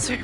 Sorry.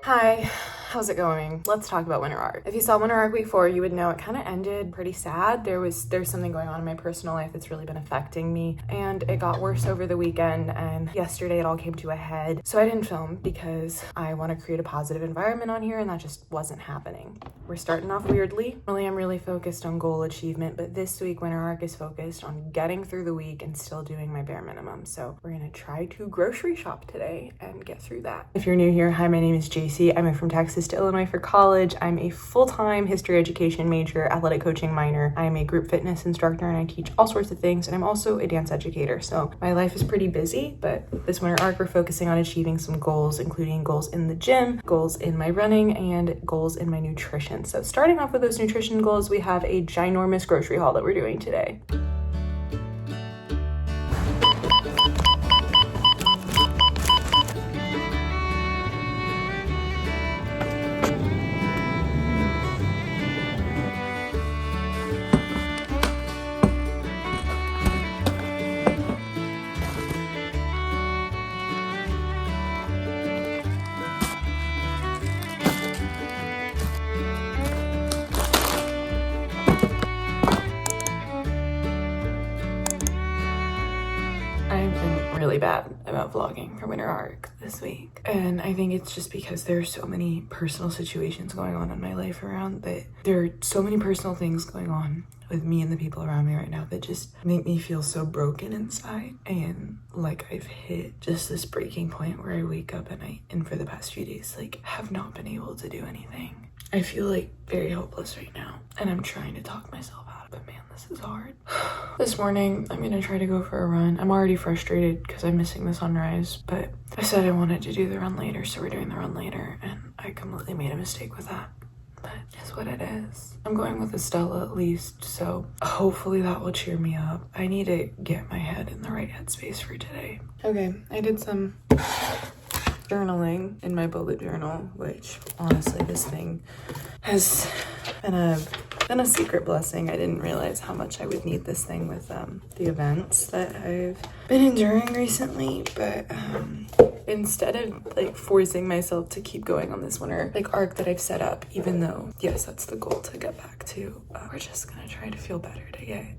Hi, how's it going? Let's talk about winter arc. If you saw winter arc week 4, you would know it kind of ended pretty sad. There's something going on in my personal life that's really been affecting me, and it got worse over the weekend, and yesterday it all came to a head. So I didn't film because I want to create a positive environment on here, and that just wasn't happening. We're starting off weirdly. I'm really focused on goal achievement, but this week winter arc is focused on getting through the week and still doing my bare minimum. So we're gonna try to grocery shop today and get through that. If you're new here, hi, my name is JC. I moved from Texas to Illinois for college. I'm a full-time history education major, athletic coaching minor. I'm a group fitness instructor and I teach all sorts of things, and I'm also a dance educator. So my life is pretty busy, but this winter arc we're focusing on achieving some goals, including goals in the gym, goals in my running, and goals in my nutrition. So starting off with those nutrition goals, we have a ginormous grocery haul that we're doing today. I've been really bad about vlogging for winter arc this week, and I think it's just because there's so many personal situations going on in my life around that. There are so many personal things going on with me and the people around me right now that just make me feel so broken inside, and like I've hit just this breaking point where I wake up at night and for the past few days like have not been able to do anything. I feel like very hopeless right now, and I'm trying to talk myself out of it. Man, this is hard. This morning, I'm gonna try to go for a run. I'm already frustrated because I'm missing the sunrise, but I said I wanted to do the run later, so we're doing the run later, and I completely made a mistake with that. But it's what it is. I'm going with Estella at least, so hopefully that will cheer me up. I need to get my head in the right headspace for today. Okay, I did some journaling in my bullet journal, which honestly this thing has been a secret blessing. I didn't realize how much I would need this thing with the events that I've been enduring recently, but instead of like forcing myself to keep going on this winter arc that I've set up, even though yes, that's the goal to get back to, we're just gonna try to feel better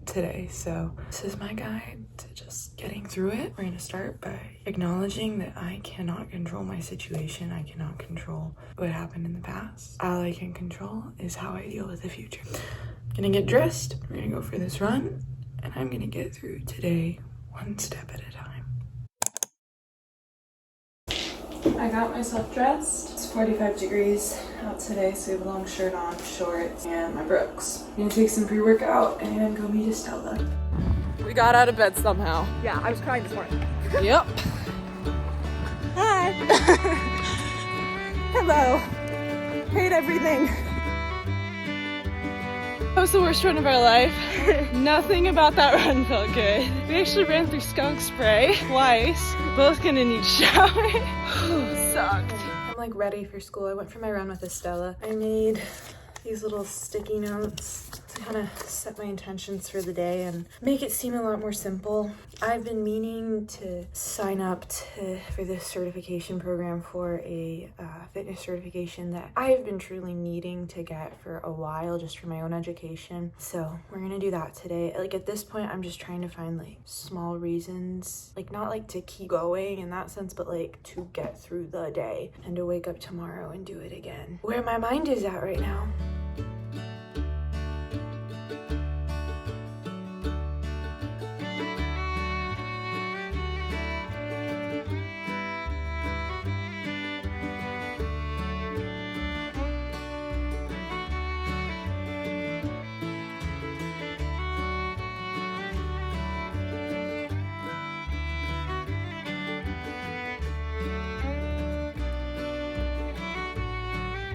today. So this is my guide to just getting through it. We're gonna start by acknowledging that I cannot control my situation. I cannot control what happened in the past. All I can control is how I deal with the future. I'm gonna get dressed, we're gonna go for this run, and I'm gonna get through today one step at a time. I got myself dressed. It's 45 degrees out today, so I have a long shirt on, shorts, and my Brooks. I'm gonna take some pre-workout and go meet Estella. We got out of bed somehow. Yeah, I was crying this morning. Yep. Hi. Hello. Hate everything. That was the worst run of our life. Nothing about that run felt good. We actually ran through skunk spray twice. Both gonna need shower. Sucked. I'm like ready for school. I went for my run with Estella. I made these little sticky notes to kind of set my intentions for the day and make it seem a lot more simple. I've been meaning to sign up for this certification program for a fitness certification that I've been truly needing to get for a while, just for my own education. So we're gonna do that today. Like at this point, I'm just trying to find like small reasons, like not like to keep going in that sense, but like to get through the day and to wake up tomorrow and do it again. Where my mind is at right now.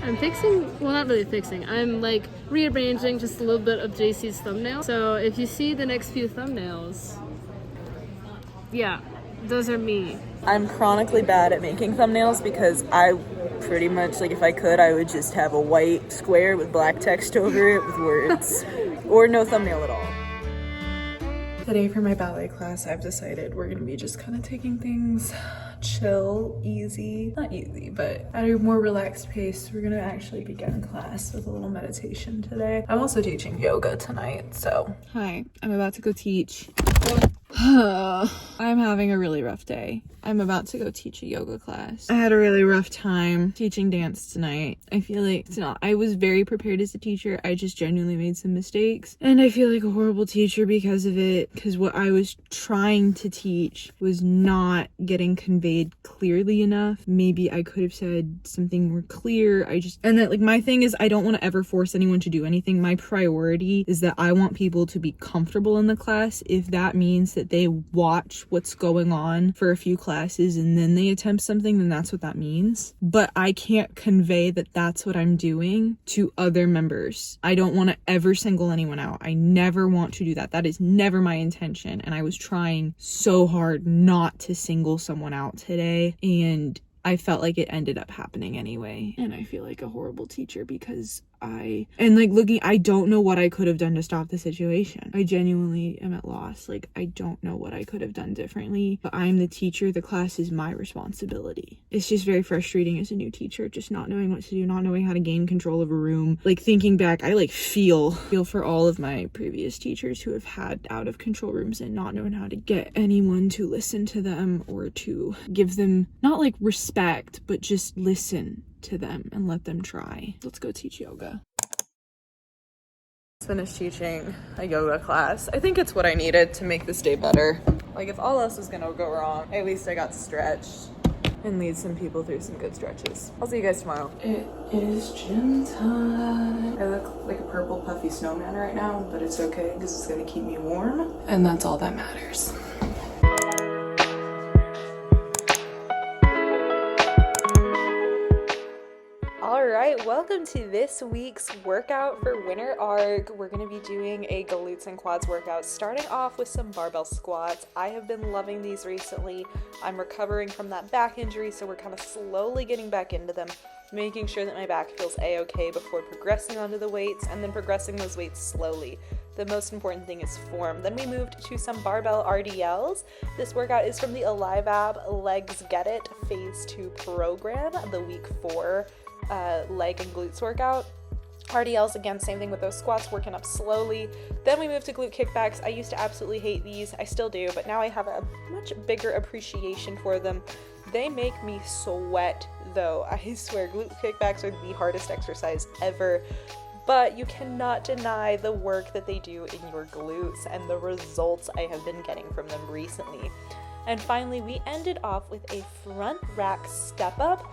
I'm fixing, well, not really fixing. I'm like rearranging just a little bit of JC's thumbnail. So if you see the next few thumbnails, yeah, those are me. I'm chronically bad at making thumbnails because I pretty much, like, if I could, I would just have a white square with black text over it with words or no thumbnail at all. Today for my ballet class, I've decided we're gonna be just kind of taking things chill, easy, not easy, but at a more relaxed pace. We're gonna actually begin class with a little meditation today. I'm also teaching yoga tonight, so. Hi, I'm about to go teach. I'm having a really rough day. I'm about to go teach a yoga class. I had a really rough time teaching dance tonight. I feel like I was very prepared as a teacher. I just genuinely made some mistakes. And I feel like a horrible teacher because of it, because what I was trying to teach was not getting conveyed clearly enough. Maybe I could have said something more clear. And that, like, my thing is I don't want to ever force anyone to do anything. My priority is that I want people to be comfortable in the class. If that means that they watch what's going on for a few classes and then they attempt something, then that's what that means. But I can't convey that that's what I'm doing to other members. I don't want to ever single anyone out. I never want to do that. That is never my intention. And I was trying so hard not to single someone out today, and I felt like it ended up happening anyway. And I feel like a horrible teacher because I don't know what I could have done to stop the situation. I genuinely am at loss. Like, I don't know what I could have done differently, but I'm the teacher. The class is my responsibility. It's just very frustrating as a new teacher, just not knowing what to do, not knowing how to gain control of a room. Like, thinking back, I like feel for all of my previous teachers who have had out of control rooms and not knowing how to get anyone to listen to them or to give them, not like respect, but just listen to them and let them try. Let's go teach yoga. Finished teaching a yoga class. I think it's what I needed to make this day better. Like, if all else was gonna go wrong, at least I got stretched and lead some people through some good stretches. I'll see you guys tomorrow. It is gym time. I look like a purple puffy snowman right now, but it's okay because it's gonna keep me warm, and that's all that matters. Alright, welcome to this week's workout for Winter Arc. We're going to be doing a glutes and quads workout, starting off with some barbell squats. I have been loving these recently. I'm recovering from that back injury, so we're kind of slowly getting back into them, making sure that my back feels a-okay before progressing onto the weights, and then progressing those weights slowly. The most important thing is form. Then we moved to some barbell RDLs. This workout is from the Alive Ab Legs Get It Phase 2 program, the week 4 leg and glutes workout. RDLs, again, same thing with those squats, working up slowly. Then we moved to glute kickbacks. I used to absolutely hate these. I still do, but now I have a much bigger appreciation for them. They make me sweat, though. I swear, glute kickbacks are the hardest exercise ever. But you cannot deny the work that they do in your glutes and the results I have been getting from them recently. And finally, we ended off with a front rack step up.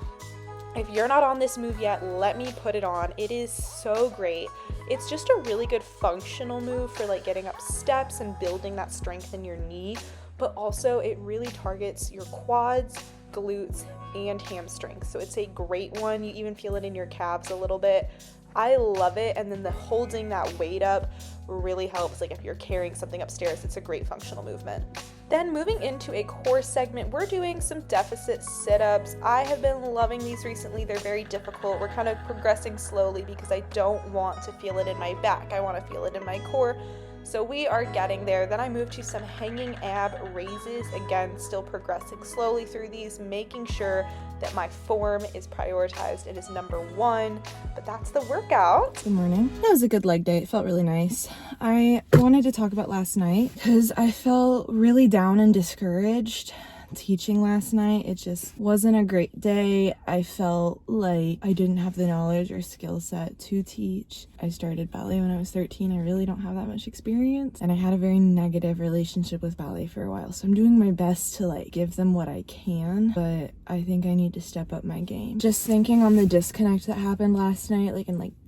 If you're not on this move yet, let me put it on. It is so great. It's just a really good functional move for like getting up steps and building that strength in your knee, but also it really targets your quads, glutes, and hamstrings. So it's a great one. You even feel it in your calves a little bit. I love it. And then the holding that weight up really helps. Like if you're carrying something upstairs, it's a great functional movement. Then moving into a core segment, we're doing some deficit sit-ups. I have been loving these recently. They're very difficult. We're kind of progressing slowly because I don't want to feel it in my back. I want to feel it in my core. So we are getting there. Then I moved to some hanging ab raises. Again, still progressing slowly through these, making sure that my form is prioritized. It is number one, but that's the workout. Good morning. That was a good leg day. It felt really nice. I wanted to talk about last night because I felt really down and discouraged teaching last night. It just wasn't a great day. I felt like I didn't have the knowledge or skill set to teach. I started ballet when I was 13. I really don't have that much experience, and I had a very negative relationship with ballet for a while. So I'm doing my best to like give them what I can, but I think I need to step up my game. Just thinking on the disconnect that happened last night,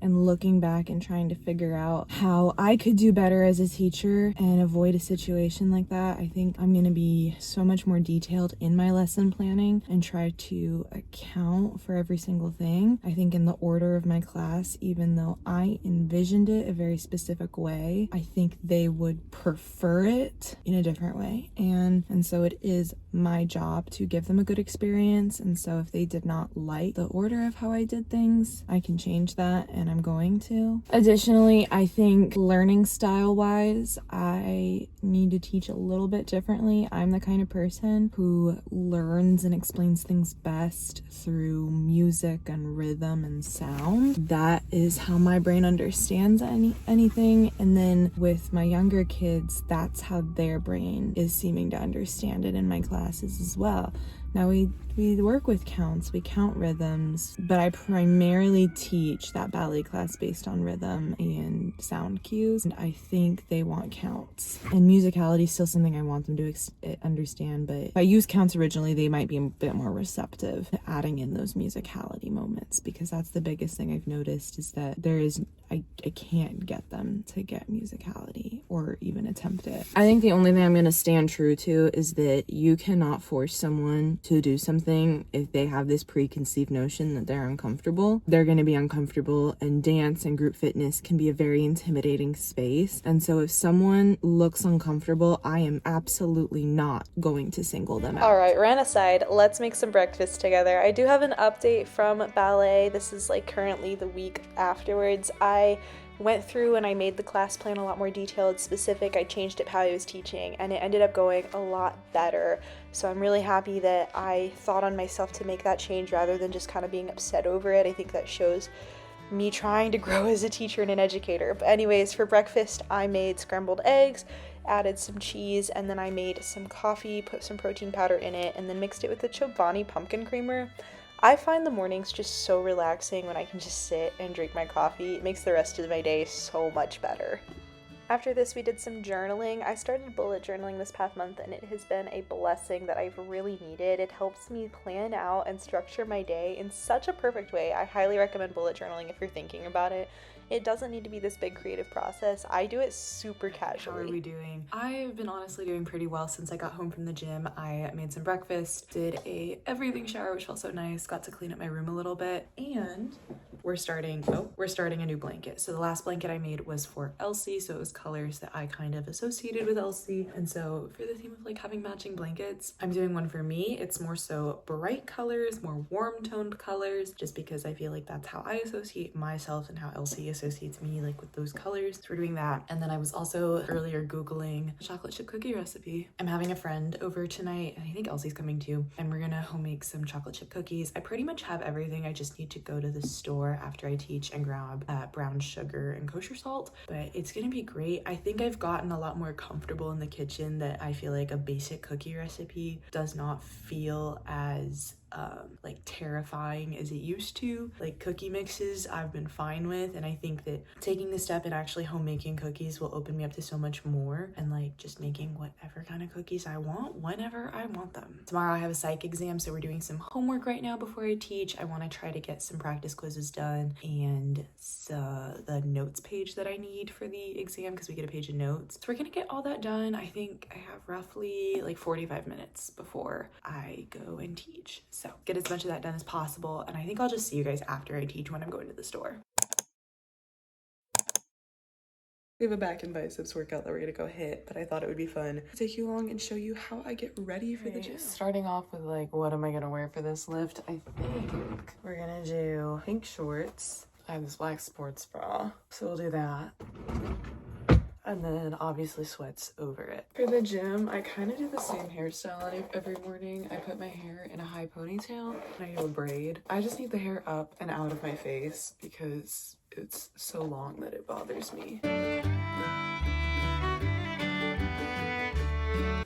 and looking back and trying to figure out how I could do better as a teacher and avoid a situation like that. I think I'm gonna be so much more detailed detailed in my lesson planning and try to account for every single thing. I think in the order of my class, even though I envisioned it a very specific way, I think they would prefer it in a different way. And so it is my job to give them a good experience. And so if they did not like the order of how I did things, I can change that, and I'm going to. Additionally, I think learning style wise, I need to teach a little bit differently. I'm the kind of person who learns and explains things best through music and rhythm and sound. That is how my brain understands anything. And then with my younger kids, that's how their brain is seeming to understand it in my classes as well. Now we work with counts, we count rhythms, but I primarily teach that ballet class based on rhythm and sound cues, and I think they want counts. And musicality is still something I want them to understand, but if I use counts originally, they might be a bit more receptive to adding in those musicality moments, because that's the biggest thing I've noticed is that I can't get them to get musicality or even attempt it. I think the only thing I'm going to stand true to is that you cannot force someone to do something if they have this preconceived notion that they're uncomfortable. They're going to be uncomfortable, and dance and group fitness can be a very intimidating space. And so if someone looks uncomfortable, I am absolutely not going to single them out. All right, rant aside, let's make some breakfast together. I do have an update from ballet. This is like currently the week afterwards. I went through and I made the class plan a lot more detailed, specific. I changed it how I was teaching, and it ended up going a lot better. So I'm really happy that I thought on myself to make that change rather than just kind of being upset over it. I think that shows me trying to grow as a teacher and an educator. But anyways, for breakfast, I made scrambled eggs, added some cheese, and then I made some coffee, put some protein powder in it, and then mixed it with the Chobani pumpkin creamer. I find the mornings just so relaxing when I can just sit and drink my coffee. It makes the rest of my day so much better. After this, we did some journaling. I started bullet journaling this past month, and it has been a blessing that I've really needed. It helps me plan out and structure my day in such a perfect way. I highly recommend bullet journaling if you're thinking about it. It doesn't need to be this big creative process. I do it super casually. How are we doing? I've been honestly doing pretty well since I got home from the gym. I made some breakfast, did a everything shower, which felt so nice, got to clean up my room a little bit, and we're starting a new blanket. So the last blanket I made was for Elsie, so it was colors that I kind of associated with Elsie. And so for the theme of like having matching blankets, I'm doing one for me. It's more so bright colors, more warm toned colors, just because I feel like that's how I associate myself and how Elsie associates me, like with those colors. So we're doing that. And then I was also earlier Googling a chocolate chip cookie recipe. I'm having a friend over tonight, and I think Elsie's coming too, and we're gonna home make some chocolate chip cookies. I pretty much have everything. I just need to go to the store after I teach and grab brown sugar and kosher salt, but it's gonna be great. I think I've gotten a lot more comfortable in the kitchen, that I feel like a basic cookie recipe does not feel as like terrifying as it used to. Like cookie mixes I've been fine with, and I think that taking the step and actually homemaking cookies will open me up to so much more, and like just making whatever kind of cookies I want whenever I want them. Tomorrow I have a psych exam, so we're doing some homework right now before I teach. I want to try to get some practice quizzes done and the notes page that I need for the exam, because we get a page of notes. So we're gonna get all that done. I think I have roughly like 45 minutes before I go and teach. So get as much of that done as possible, and I think I'll just see you guys after I teach when I'm going to the store. We have a back and biceps workout that we're gonna go hit, but I thought it would be fun to take you along and show you how I get ready for the gym. Starting off with like, what am I gonna wear for this lift? I think we're gonna do pink shorts. I have this black sports bra, so we'll do that. And then obviously sweats over it. For the gym, I kind of do the same hairstyle every morning. I put my hair in a high ponytail and I do a braid. I just need the hair up and out of my face because it's so long that it bothers me. I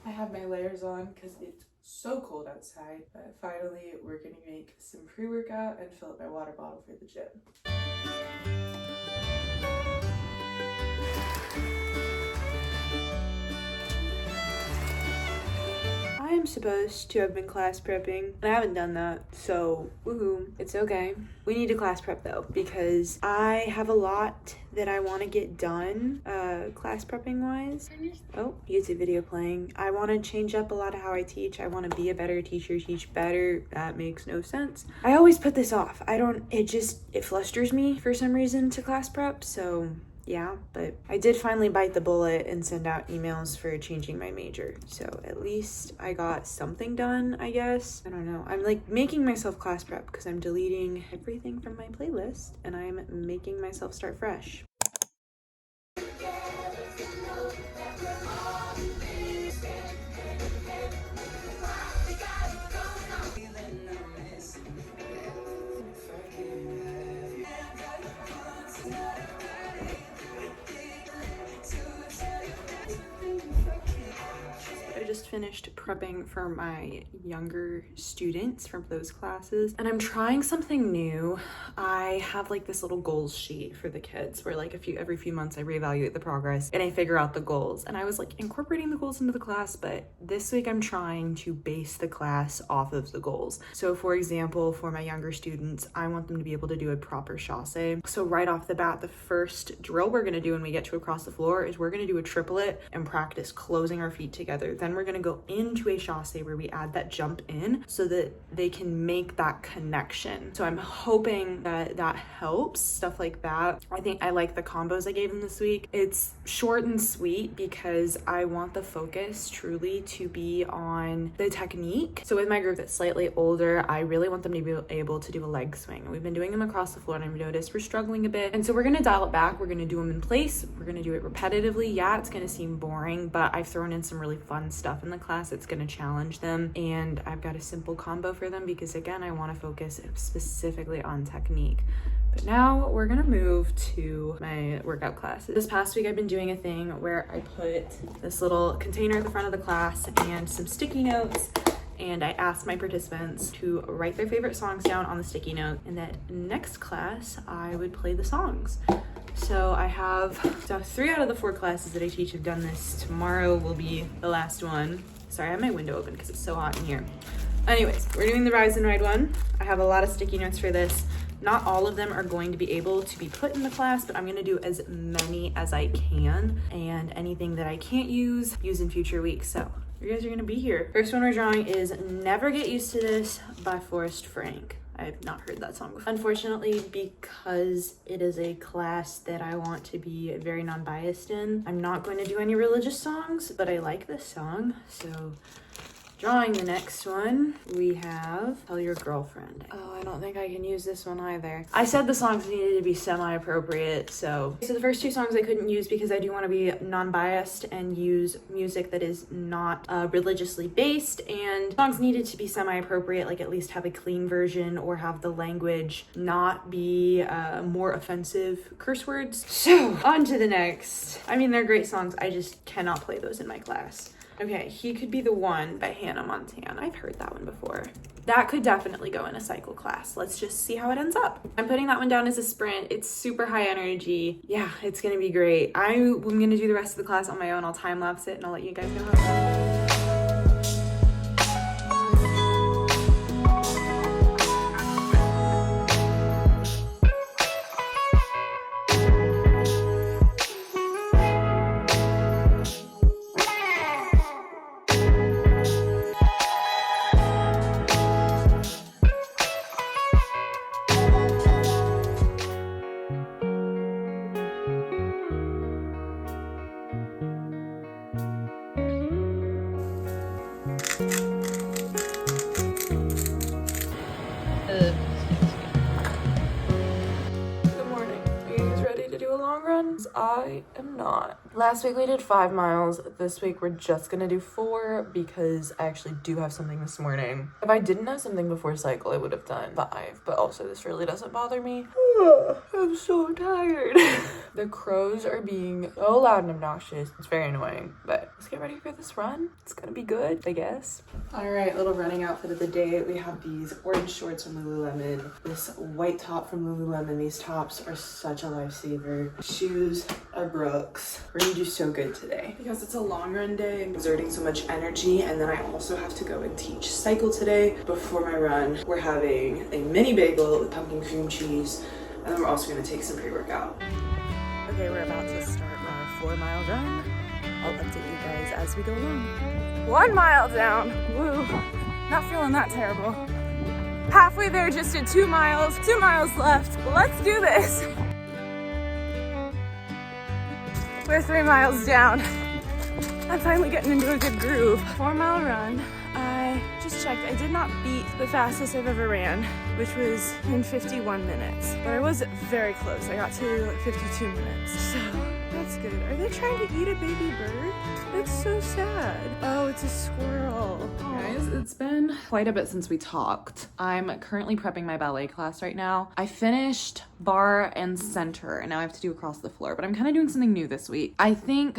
have my layers on because it's so cold outside, but finally we're gonna make some pre-workout and fill up my water bottle for the gym. I I'm supposed to have been class prepping, and I haven't done that, so woohoo, it's okay. We need to class prep though, because I have a lot that I want to get done, class prepping wise. Oh, YouTube video playing. I want to change up a lot of how I teach. I want to be a better teacher, teach better. That makes no sense. I always put this off. It flusters me for some reason to class prep, so yeah, but I did finally bite the bullet and send out emails for changing my major. So at least I got something done, I guess. I don't know. I'm like making myself class prep because I'm deleting everything from my playlist and I'm making myself start fresh. I just finished prepping for my younger students from those classes and I'm trying something new. I have like this little goals sheet for the kids where like every few months I reevaluate the progress and I figure out the goals, and I was like incorporating the goals into the class, but this week I'm trying to base the class off of the goals. So for example, for my younger students, I want them to be able to do a proper chasse. So right off the bat, the first drill we're going to do when we get to across the floor is we're going to do a triplet and practice closing our feet together. Then we're going to go into a chasse where we add that jump in so that they can make that connection. So I'm hoping that that helps, stuff like that. I think I like the combos I gave them this week. It's short and sweet because I want the focus truly to be on the technique. So with my group that's slightly older, I really want them to be able to do a leg swing. We've been doing them across the floor and I've noticed we're struggling a bit. And so we're going to dial it back. We're going to do them in place. We're going to do it repetitively. Yeah, it's going to seem boring, but I've thrown in some really fun stuff in the class that's going to challenge them, and I've got a simple combo for them because again I want to focus specifically on technique. But now we're gonna move to my workout classes. This past week I've been doing a thing where I put this little container at the front of the class and some sticky notes, and I asked my participants to write their favorite songs down on the sticky note, and that next class I would play the songs. So I have 3 out of the 4 classes that I teach have done this. Tomorrow will be the last one. Sorry, I have my window open because it's so hot in here. Anyways, we're doing the rise and ride one. I have a lot of sticky notes for this. Not all of them are going to be able to be put in the class, but I'm going to do as many as I can, and anything that I can't use in future weeks. So you guys are going to be here. First one we're drawing is Never Get Used to This by Forrest Frank. I have not heard that song before. Unfortunately, because it is a class that I want to be very non-biased in, I'm not going to do any religious songs, but I like this song. So drawing the next one, we have Tell Your Girlfriend. Oh, I don't think I can use this one either. I said the songs needed to be semi-appropriate, so the first 2 songs I couldn't use because I do want to be non-biased and use music that is not religiously based, and songs needed to be semi-appropriate, like at least have a clean version or have the language not be more offensive curse words. So on to the next. I mean, they're great songs. I just cannot play those in my class. Okay, He Could Be the One by Hannah Montana. I've heard that one before. That could definitely go in a cycle class. Let's just see how it ends up. I'm putting that one down as a sprint. It's super high energy. Yeah, it's gonna be great. I'm gonna do the rest of the class on my own. I'll time lapse it and I'll let you guys know how it goes. I am not. Last week we did 5 miles. This week we're just gonna do 4 because I actually do have something this morning. If I didn't have something before cycle, I would have done 5, but also this really doesn't bother me. I'm so tired. The crows are being so loud and obnoxious. It's very annoying, but let's get ready for this run. It's gonna be good, I guess. All right, little running outfit of the day. We have these orange shorts from Lululemon, this white top from Lululemon. These tops are such a lifesaver. Shoes shoes are Brooks. We're gonna do so good today because it's a long run day. I'm exerting so much energy, and then I also have to go and teach cycle today before my run. We're having a mini bagel with pumpkin cream cheese, and then we're also gonna take some pre-workout. Okay, we're about to start our 4-mile run. I'll update you guys as we go along. 1 mile down. Woo. Not feeling that terrible. Halfway there, just did 2 miles. 2 miles left. Let's do this. We're 3 miles down. I'm finally getting into a good groove. 4-mile run. I just checked. I did not beat the fastest I've ever ran, which was in 51 minutes. But I was very close. I got to 52 minutes. So that's good. Are they trying to eat a baby bird? That's so sad. Oh, it's a squirrel. Guys, it's been quite a bit since we talked. I'm currently prepping my ballet class right now. I finished bar and center, and now I have to do across the floor, but I'm kind of doing something new this week. I think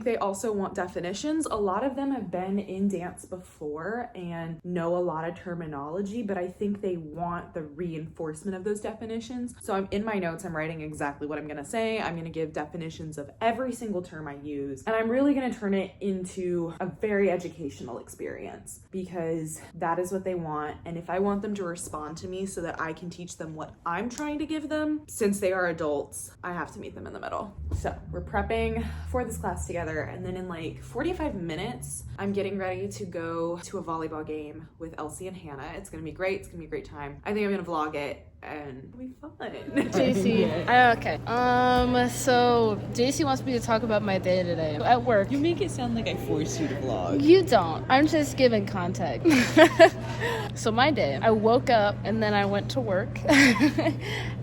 they also want definitions. A lot of them have been in dance before and know a lot of terminology, but I think they want the reinforcement of those definitions. So I'm in my notes, I'm writing exactly what I'm gonna say. I'm gonna give definitions of every single term I use, and I'm really gonna turn it into a very educational experience because that is what they want. And if I want them to respond to me so that I can teach them what I'm trying to give them, since they are adults, I have to meet them in the middle. So we're prepping for this class together, and then in like 45 minutes, I'm getting ready to go to a volleyball game with Elsie and Hannah. It's gonna be great. It's gonna be a great time. I think I'm gonna vlog it and it'll be fun. JC. Okay. So JC wants me to talk about my day today at work. You make it sound like I forced you to vlog. You don't. I'm just giving context. So my day, I woke up and then I went to work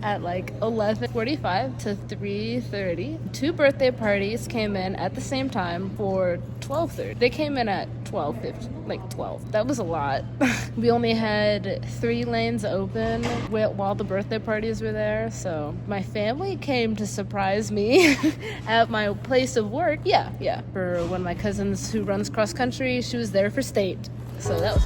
at like 11:45 to 3:30. 2 birthday parties came in at the same time for 12:30. They came in at 12:50, like 12. That was a lot. We only had 3 lanes open while the birthday parties were there. So my family came to surprise me at my place of work. Yeah. For one of my cousins who runs cross country, she was there for state. So that was